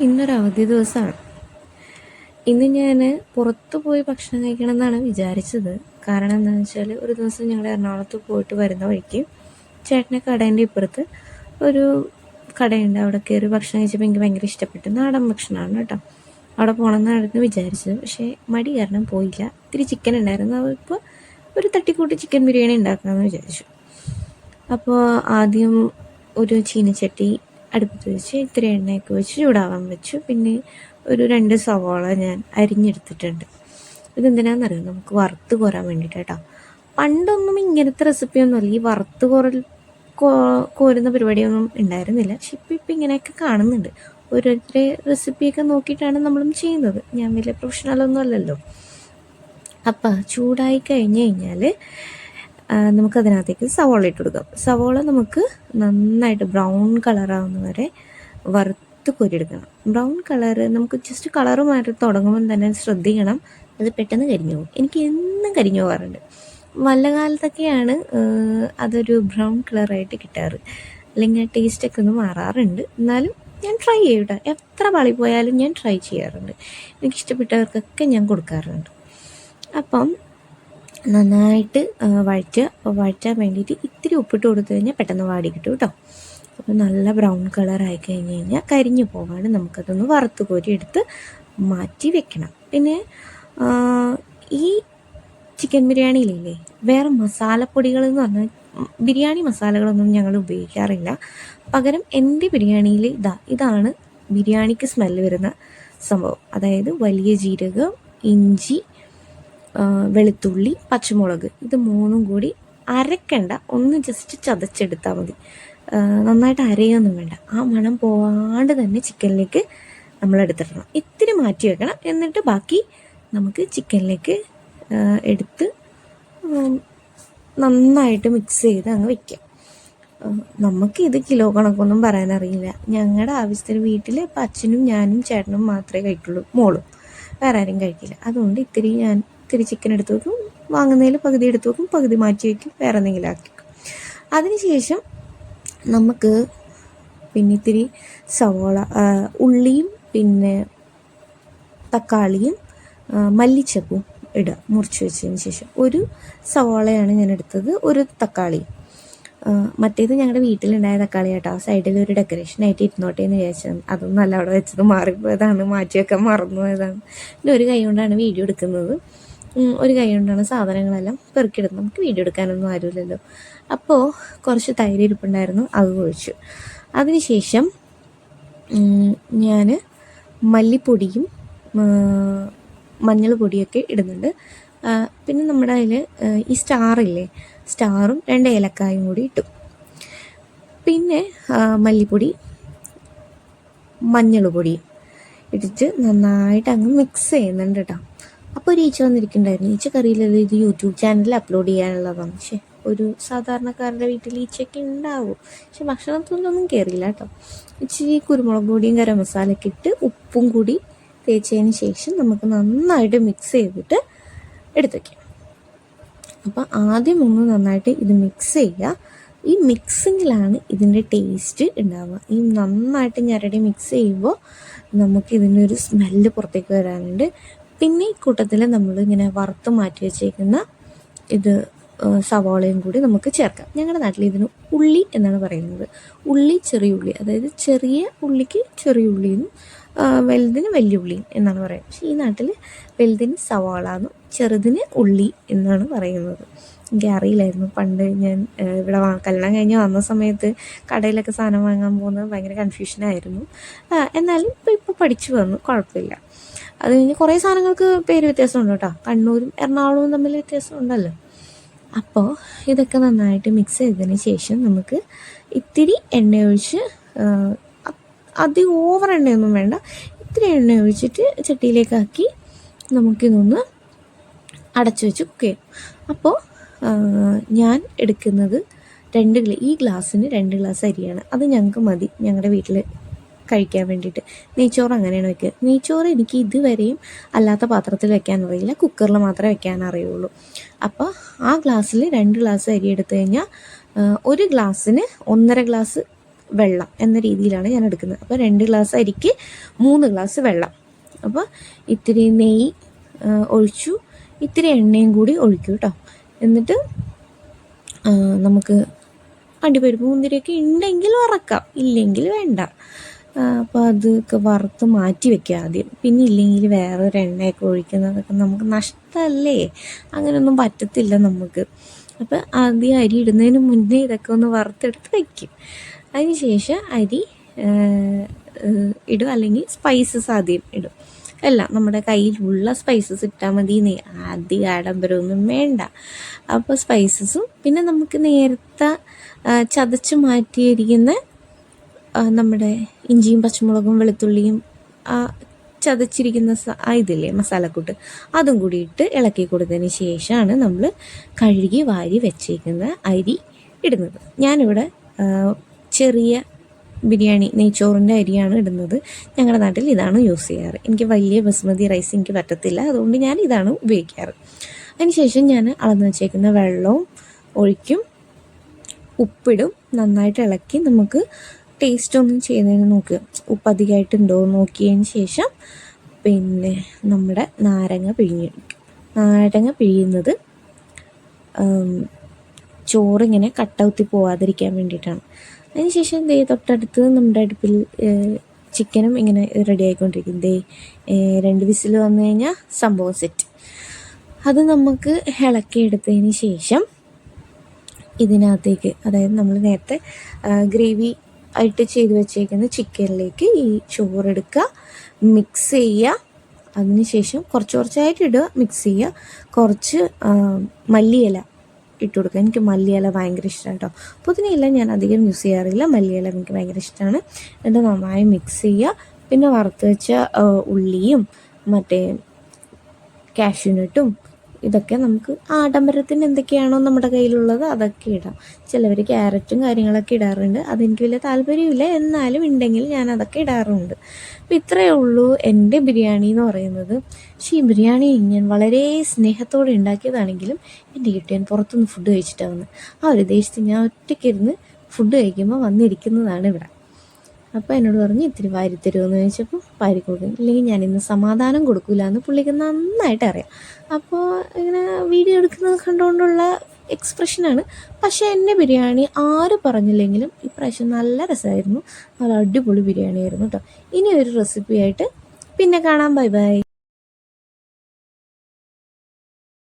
ഇന്നൊരു അവധി ദിവസമാണ്. ഇന്ന് ഞാൻ പുറത്ത് പോയി ഭക്ഷണം കഴിക്കണം എന്നാണ് വിചാരിച്ചത്. കാരണം എന്താണെന്ന് വെച്ചാൽ, ഒരു ദിവസം ഞങ്ങൾ എറണാകുളത്ത് പോയിട്ട് വരുന്ന വഴിക്ക് ചേട്ടൻ്റെ കടേൻ്റെ ഇപ്പുറത്ത് ഒരു കടയുണ്ട്. അവിടെ കയറി ഭക്ഷണം കഴിച്ചപ്പോൾ എനിക്ക് ഭയങ്കര ഇഷ്ടപ്പെട്ടു. നാടൻ ഭക്ഷണമാണ് കേട്ടോ. അവിടെ പോകണമെന്നായിരുന്നു വിചാരിച്ചത്, പക്ഷേ മടി കാരണം പോയില്ല. ഇത്തിരി ചിക്കൻ ഉണ്ടായിരുന്നു. അപ്പോൾ ഒരു തട്ടിക്കൂട്ടി ചിക്കൻ ബിരിയാണി ഉണ്ടാക്കാമെന്ന് വിചാരിച്ചു. അപ്പോൾ ആദ്യം ഒരു ചീനച്ചട്ടി അടുപ്പത്ത് വെച്ച് ഇത്തിരി എണ്ണയൊക്കെ വെച്ച് ചൂടാവാൻ വെച്ചു. പിന്നെ ഒരു 2 സവാള ഞാൻ അരിഞ്ഞെടുത്തിട്ടുണ്ട്. ഇതെന്തിനാണെന്നറിയാം, നമുക്ക് വറുത്ത് കോരാൻ വേണ്ടിയിട്ട് കേട്ടോ. പണ്ടൊന്നും ഇങ്ങനത്തെ റെസിപ്പിയൊന്നുമല്ല, ഈ വറുത്ത് കോരുന്ന പരിപാടിയൊന്നും ഉണ്ടായിരുന്നില്ല. പക്ഷെ ഇപ്പം ഇങ്ങനെയൊക്കെ കാണുന്നുണ്ട്. ഓരോരുത്തരെ റെസിപ്പിയൊക്കെ നോക്കിയിട്ടാണ് നമ്മളും ചെയ്യുന്നത്. ഞാൻ വലിയ പ്രൊഫഷണലൊന്നും അല്ലല്ലോ. അപ്പം ചൂടായി കഴിഞ്ഞ് കഴിഞ്ഞാൽ നമുക്കതിനകത്തേക്ക് സവോള ഇട്ട് കൊടുക്കാം. സവോള നമുക്ക് നന്നായിട്ട് ബ്രൗൺ കളറാവുന്ന വരെ വറുത്ത് കോരിയെടുക്കണം. ബ്രൗൺ കളറ് നമുക്ക് ജസ്റ്റ് കളറ് മാറി തുടങ്ങുമ്പോൾ തന്നെ ശ്രദ്ധിക്കണം, അത് പെട്ടെന്ന് കരിഞ്ഞു പോകും. എനിക്ക് എന്നും കരിഞ്ഞു പോകാറുണ്ട്. വല്ല കാലത്തൊക്കെയാണ് അതൊരു ബ്രൗൺ കളറായിട്ട് കിട്ടാറ്, അല്ലെങ്കിൽ ടേസ്റ്റൊക്കെ ഒന്ന് മാറാറുണ്ട്. എന്നാലും ഞാൻ ട്രൈ ചെയ്യൂട്ടോ. എത്ര പാളിപ്പോയാലും ഞാൻ ട്രൈ ചെയ്യാറുണ്ട്. എനിക്കിഷ്ടപ്പെട്ടവർക്കൊക്കെ ഞാൻ കൊടുക്കാറുണ്ട്. അപ്പം നന്നായിട്ട് വഴറ്റുക. അപ്പോൾ വഴറ്റാൻ വേണ്ടിയിട്ട് ഇത്തിരി ഉപ്പിട്ട് കൊടുത്തു കഴിഞ്ഞാൽ പെട്ടെന്ന് വാടി കിട്ടും കേട്ടോ. അപ്പോൾ നല്ല ബ്രൗൺ കളറായി കഴിഞ്ഞ് കഴിഞ്ഞാൽ കരിഞ്ഞു പോകാണ്ട് നമുക്കതൊന്ന് വറുത്ത് കോരി എടുത്ത് മാറ്റി വെക്കണം. പിന്നെ ഈ ചിക്കൻ ബിരിയാണിയിലില്ലേ, വേറെ മസാലപ്പൊടികൾ എന്ന് പറഞ്ഞാൽ ബിരിയാണി മസാലകളൊന്നും ഞങ്ങൾ ഉപയോഗിക്കാറില്ല. പകരം എൻ്റെ ബിരിയാണിയിൽ ഇതാണ് ബിരിയാണിക്ക് സ്മെല്ല് വരുന്ന സംഭവം. അതായത് വലിയ ജീരകം, ഇഞ്ചി, വെളുത്തുള്ളി, പച്ചമുളക്, ഇത് 3 കൂടി അരക്കണ്ട, ഒന്ന് ജസ്റ്റ് ചതച്ചെടുത്താൽ മതി. നന്നായിട്ട് അരയൊന്നും വേണ്ട. ആ മണം പോവാണ്ട് തന്നെ ചിക്കനിലേക്ക് നമ്മൾ എടുത്തിടണം. ഇത്തിരി മാറ്റി വെക്കണം. എന്നിട്ട് ബാക്കി നമുക്ക് ചിക്കനിലേക്ക് എടുത്ത് നന്നായിട്ട് മിക്സ് ചെയ്ത് അങ്ങ് വയ്ക്കാം. നമുക്കിത് കിലോ കണക്കൊന്നും പറയാനറിയില്ല. ഞങ്ങളുടെ ആവശ്യത്തിന് വീട്ടിൽ ഇപ്പം അച്ഛനും ഞാനും ചേട്ടനും മാത്രമേ കഴിക്കുള്ളൂ, മോളും വേറെ ആരും കഴിക്കില്ല. അതുകൊണ്ട് ഇത്തിരി ചിക്കൻ എടുത്ത് വെക്കും, വാങ്ങുന്നതിൽ പകുതി എടുത്ത് വെക്കും, പകുതി മാറ്റി വയ്ക്കും, വേറെ എന്തെങ്കിലും ആക്കി വെക്കും. അതിനുശേഷം നമുക്ക് പിന്നെ ഇത്തിരി സവോള, ഉള്ളിയും പിന്നെ തക്കാളിയും മല്ലിച്ചപ്പും ഇടുക. മുറിച്ച് വെച്ചതിന് ശേഷം ഒരു സവോളയാണ് ഞാൻ എടുത്തത്, ഒരു തക്കാളി. മറ്റേത് ഞങ്ങളുടെ വീട്ടിലുണ്ടായ തക്കാളി കേട്ടോ. സൈഡിൽ ഒരു ഡെക്കറേഷനായിട്ട് ഇരുന്നോട്ടെ എന്ന് വിചാരിച്ചത്. അതൊന്നും അല്ല, അവിടെ വെച്ചത് മാറിപ്പോയതാണ്, മാറ്റി വെക്കാൻ മറന്നുപോയതാണ്. പിന്നെ ഒരു കൈ കൊണ്ടാണ് വീഡിയോ എടുക്കുന്നത്, ഒരു കൈ കൊണ്ടാണ് സാധനങ്ങളെല്ലാം പെറുക്കിയെടുക്കുന്നത്. നമുക്ക് വീഡിയോ എടുക്കാനൊന്നും ആരുമില്ലല്ലോ. അപ്പോൾ കുറച്ച് തൈര് ഇരിപ്പുണ്ടായിരുന്നു, അത് ഒഴിച്ചു. അതിനുശേഷം ഞാൻ മല്ലിപ്പൊടിയും മഞ്ഞൾ പൊടിയൊക്കെ ഇടുന്നുണ്ട്. പിന്നെ നമ്മുടെ അതിൽ ഈ സ്റ്റാറില്ലേ, സ്റ്റാറും 2 ഏലക്കായും കൂടി ഇട്ടു. പിന്നെ മല്ലിപ്പൊടി, മഞ്ഞൾ പൊടിയും ഇട്ടിട്ട് നന്നായിട്ട് അങ്ങ് മിക്സ് ചെയ്യുന്നുണ്ട് കേട്ടോ. അപ്പോൾ ഒരു ഈച്ച വന്നിരിക്കുന്നുണ്ടായിരുന്നു. ഈച്ച കറിയില്ലല്ലോ, ഇത് യൂട്യൂബ് ചാനലിൽ അപ്ലോഡ് ചെയ്യാനുള്ളതാണ്. പക്ഷേ ഒരു സാധാരണക്കാരുടെ വീട്ടിൽ ഈച്ചയൊക്കെ ഉണ്ടാവും. പക്ഷെ ഭക്ഷണത്തിലൊന്നും കയറിയില്ല കേട്ടോ. ഇച്ചിരി കുരുമുളക് പൊടിയും ഗരം മസാലയൊക്കെ ഇട്ട് ഉപ്പും കൂടി തേച്ചതിന് ശേഷം നമുക്ക് നന്നായിട്ട് മിക്സ് ചെയ്തിട്ട് എടുത്ത് വയ്ക്കാം. അപ്പം ആദ്യം ഒന്ന് നന്നായിട്ട് ഇത് മിക്സ് ചെയ്യുക. ഈ മിക്സിങ്ങിലാണ് ഇതിൻ്റെ ടേസ്റ്റ് ഉണ്ടാവുക. ഈ നന്നായിട്ട് ഞരടി മിക്സ് ചെയ്യുമ്പോൾ നമുക്ക് ഇതിനൊരു സ്മെല്ല് പുറത്തേക്ക് വരാനുണ്ട്. പിന്നെ ഈ കൂട്ടത്തിൽ നമ്മളിങ്ങനെ വറുത്ത് മാറ്റി വെച്ചേക്കുന്ന ഇത് സവാളയും കൂടി നമുക്ക് ചേർക്കാം. ഞങ്ങളുടെ നാട്ടിൽ ഇതിന് ഉള്ളി എന്നാണ് പറയുന്നത്. ഉള്ളി, ചെറിയ ഉള്ളി, അതായത് ചെറിയ ഉള്ളിക്ക് ചെറിയ ഉള്ളിയെന്നും വലുതിന് വലിയ ഉള്ളിയും എന്നാണ് പറയുന്നത്. പക്ഷേ ഈ നാട്ടിൽ വലുതിന് സവാള എന്നും ചെറുതിന് ഉള്ളി എന്നാണ് പറയുന്നത്. എനിക്ക് അറിയില്ലായിരുന്നു. പണ്ട് ഞാൻ ഇവിടെ കല്യാണം കഴിഞ്ഞ് വന്ന സമയത്ത് കടയിലൊക്കെ സാധനം വാങ്ങാൻ പോകുന്നത് ഭയങ്കര കൺഫ്യൂഷനായിരുന്നു. എന്നാലും ഇപ്പോൾ പഠിച്ചു വന്നു, കുഴപ്പമില്ല. അത് കഴിഞ്ഞ് കുറേ സാധനങ്ങൾക്ക് പേര് വ്യത്യാസമുണ്ട് കേട്ടോ. കണ്ണൂരും എറണാകുളവും തമ്മിൽ വ്യത്യാസം ഉണ്ടല്ലോ. അപ്പോൾ ഇതൊക്കെ നന്നായിട്ട് മിക്സ് ചെയ്തതിന് ശേഷം നമുക്ക് ഇത്തിരി എണ്ണ ഒഴിച്ച്, അധികം ഓവർ എണ്ണയൊന്നും വേണ്ട, ഇത്തിരി എണ്ണ ഒഴിച്ചിട്ട് ചട്ടിയിലേക്കാക്കി നമുക്കിതൊന്ന് അടച്ചു വെച്ച് കുക്ക് ചെയ്യും. അപ്പോൾ ഞാൻ എടുക്കുന്നത് ഈ ഗ്ലാസ്സിന് 2 ഗ്ലാസ് അരിയാണ്. അത് ഞങ്ങൾക്ക് മതി ഞങ്ങളുടെ വീട്ടിൽ കഴിക്കാൻ വേണ്ടിയിട്ട്. നെയ്ച്ചോറ് അങ്ങനെയാണ് വെക്കുക. നെയ്ച്ചോറ് എനിക്ക് ഇതുവരെയും അല്ലാത്ത പാത്രത്തിൽ വെക്കാൻ അറിയില്ല, കുക്കറിൽ മാത്രമേ വെക്കാൻ അറിയുള്ളൂ. അപ്പോൾ ആ ഗ്ലാസ്സിൽ 2 ഗ്ലാസ് അരി എടുത്തു കഴിഞ്ഞാൽ 1 ഗ്ലാസ്സിന് 1.5 ഗ്ലാസ് വെള്ളം എന്ന രീതിയിലാണ് ഞാൻ എടുക്കുന്നത്. അപ്പോൾ 2 ഗ്ലാസ് അരിക്ക് 3 ഗ്ലാസ് വെള്ളം. അപ്പോൾ ഇത്തിരി നെയ്യ് ഒഴിച്ചു, ഇത്തിരി എണ്ണയും കൂടി ഒഴിക്കൂ കേട്ടോ. എന്നിട്ട് നമുക്ക് അണ്ടിപ്പരിപ്പ് മുന്തിരിയൊക്കെ ഉണ്ടെങ്കിൽ വറക്കാം, ഇല്ലെങ്കിൽ വേണ്ട. അപ്പോൾ അതൊക്കെ വറുത്ത് മാറ്റി വെക്കുക ആദ്യം. പിന്നെ ഇല്ലെങ്കിൽ വേറൊരു എണ്ണയൊക്കെ ഒഴിക്കുന്നതൊക്കെ നമുക്ക് നഷ്ടമല്ലേ, അങ്ങനെയൊന്നും പറ്റത്തില്ല നമുക്ക്. അപ്പോൾ ആദ്യം അരി ഇടുന്നതിന് മുന്നേ ഇതൊക്കെ ഒന്ന് വറുത്തെടുത്ത് വയ്ക്കും. അതിന് ശേഷം അരി ഇടും, അല്ലെങ്കിൽ സ്പൈസസ് ആദ്യം ഇടും. എല്ലാം നമ്മുടെ കയ്യിലുള്ള സ്പൈസസ് ഇട്ടാൽ മതി, അധികം ആഡംബരമൊന്നും വേണ്ട. അപ്പോൾ സ്പൈസസും പിന്നെ നമുക്ക് നേരത്തെ ചതച്ച് മാറ്റിയിരിക്കുന്ന നമ്മുടെ ഇഞ്ചിയും പച്ചമുളകും വെളുത്തുള്ളിയും ചതച്ചിരിക്കുന്ന ഇതില്ലേ മസാലക്കൂട്ട്, അതും കൂടി ഇട്ട് ഇളക്കി കൊടുത്തതിന് ശേഷമാണ് നമ്മൾ കഴുകി വാരി വെച്ചേക്കുന്ന അരി ഇടുന്നത്. ഞാനിവിടെ ചെറിയ ബിരിയാണി നെയ്ച്ചോറിൻ്റെ അരിയാണ് ഇടുന്നത്. ഞങ്ങളുടെ നാട്ടിൽ ഇതാണ് യൂസ് ചെയ്യാറ്. എനിക്ക് വലിയ ബസ്മതി റൈസ് എനിക്ക് പറ്റത്തില്ല, അതുകൊണ്ട് ഞാൻ ഇതാണ് ഉപയോഗിക്കാറ്. അതിനുശേഷം ഞാൻ അളന്ന് വെച്ചേക്കുന്ന വെള്ളവും ഒഴിക്കും, ഉപ്പിടും, നന്നായിട്ട് ഇളക്കി നമുക്ക് ടേസ്റ്റ് ഒന്നും ചെയ്യുന്നതിന് നോക്കുക, ഉപ്പ് അധികമായിട്ടുണ്ടോ നോക്കിയതിന് ശേഷം പിന്നെ നമ്മുടെ നാരങ്ങ പിഴിഞ്ഞെടുക്കും. നാരങ്ങ പിഴിയുന്നത് ചോറിങ്ങനെ കട്ടൗത്തി പോവാതിരിക്കാൻ വേണ്ടിയിട്ടാണ്. അതിനുശേഷം തൊട്ടടുത്ത് നമ്മുടെ അടുപ്പിൽ ചിക്കനും ഇങ്ങനെ റെഡി ആയിക്കൊണ്ടിരിക്കും. 2 വിസിൽ വന്നു കഴിഞ്ഞാൽ സംഭവം സെറ്റ്. അത് നമുക്ക് ഇളക്കിയെടുത്തതിന് ശേഷം ഇതിനകത്തേക്ക്, അതായത് നമ്മൾ നേരത്തെ ഗ്രേവി ആയിട്ട് ചെയ്ത് വെച്ചേക്കുന്ന ചിക്കനിലേക്ക് ഈ ചോറെടുക്കുക, മിക്സ് ചെയ്യുക. അതിനുശേഷം കുറച്ചായിട്ട് ഇടുക, മിക്സ് ചെയ്യുക. കുറച്ച് മല്ലിയില ഇട്ട് കൊടുക്കുക. എനിക്ക് മല്ലിയില ഭയങ്കര ഇഷ്ടമാണ് കേട്ടോ. പുതിനയില ഞാൻ അധികം യൂസ് ചെയ്യാറില്ല, മല്ലിയില എനിക്ക് ഭയങ്കര ഇഷ്ടമാണ്. എന്നിട്ട് നന്നായി മിക്സ് ചെയ്യുക. പിന്നെ വറുത്ത് വെച്ച ഉള്ളിയും മറ്റേ കാഷ്യൂനട്ടും ഇതൊക്കെ നമുക്ക് ആഡംബരത്തിന് എന്തൊക്കെയാണോ നമ്മുടെ കയ്യിലുള്ളത് അതൊക്കെ ഇടാം. ചിലവർ ക്യാരറ്റും കാര്യങ്ങളൊക്കെ ഇടാറുണ്ട്, അതെനിക്ക് വലിയ താല്പര്യമില്ല, എന്നാലും ഉണ്ടെങ്കിൽ ഞാൻ അതൊക്കെ ഇടാറുണ്ട്. അപ്പോൾ ഇത്രയേ ഉള്ളൂ എൻ്റെ ബിരിയാണി എന്ന് പറയുന്നത്. പക്ഷേ ഈ ബിരിയാണി ഞാൻ വളരെ സ്നേഹത്തോടെ ഉണ്ടാക്കിയതാണെങ്കിലും എൻ്റെ കെട്ടിയവൻ പുറത്തുനിന്ന് ഫുഡ് കഴിച്ചിട്ടാണ് ആ ഒരു ദേശത്ത് ഞാൻ ഒറ്റയ്ക്കിരുന്ന് ഫുഡ് കഴിക്കുമ്പോൾ വന്നിരിക്കുന്നതാണ് ഇവിടെ. അപ്പോൾ എന്നോട് പറഞ്ഞ് ഇത്തിരി വാരി തരുമെന്ന് ചോദിച്ചപ്പോൾ വാരി കൊടുക്കും, ഇല്ലെങ്കിൽ ഞാനിന്ന് സമാധാനം കൊടുക്കില്ല എന്ന് പുള്ളിക്ക് നന്നായിട്ട് അറിയാം. അപ്പോൾ ഇങ്ങനെ വീഡിയോ എടുക്കുന്നത് കണ്ടുകൊണ്ടുള്ള എക്സ്പ്രഷനാണ്. പക്ഷേ എൻ്റെ ബിരിയാണി ആര് പറഞ്ഞില്ലെങ്കിലും ഇപ്രാവശ്യം നല്ല രസമായിരുന്നു, നല്ല അടിപൊളി ബിരിയാണി ആയിരുന്നു കേട്ടോ. ഇനി ഒരു റെസിപ്പിയായിട്ട് പിന്നെ കാണാം. Bye bye.